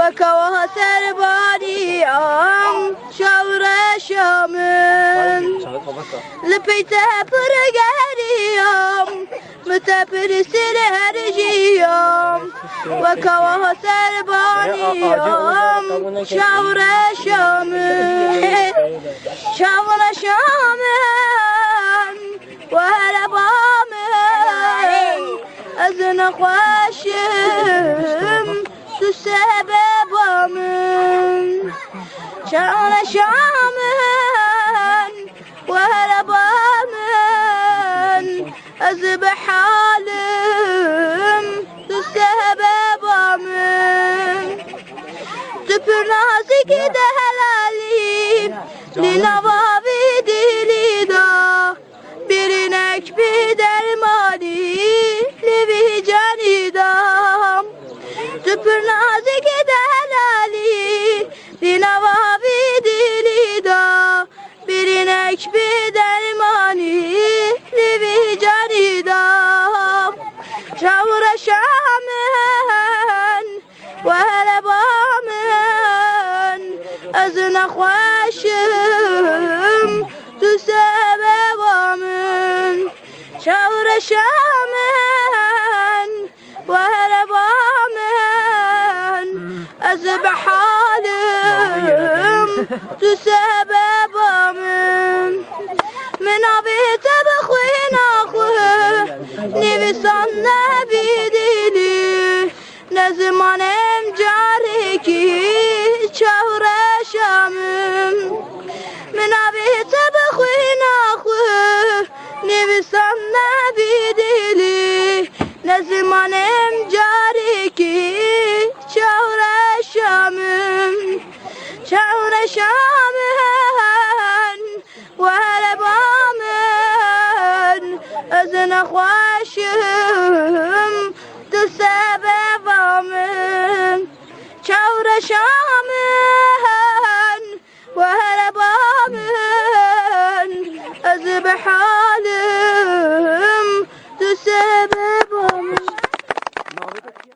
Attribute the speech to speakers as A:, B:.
A: وكوه سربانيام شاور شامن لبيته برقريام متبر سرهرجيام وكوه سربانيام شاور شامن شاور شامن وهربامن أزن خواشم سببامن شاور شامن وهربامن أزبح حالم سببامن تبر نازك ده هلالي لنوابي دليدا birinek bir dermani levi canidam tüpür nazik delali dinavavi dilida birinek bir dermani levi canidam şavra şamen ve helebamen azına khoşim tu sebebamın şavr şamen ve helebamen azbehalim tu sebebamın min abite bخوين اخوه نویسان نبیدیلی نزمانم جارکی شهر شامم من abite bخوين اخوه نویسان نبیدیلی نزمانم جارکی شهر شامم شهر شامن وهلبامن أزن خواشم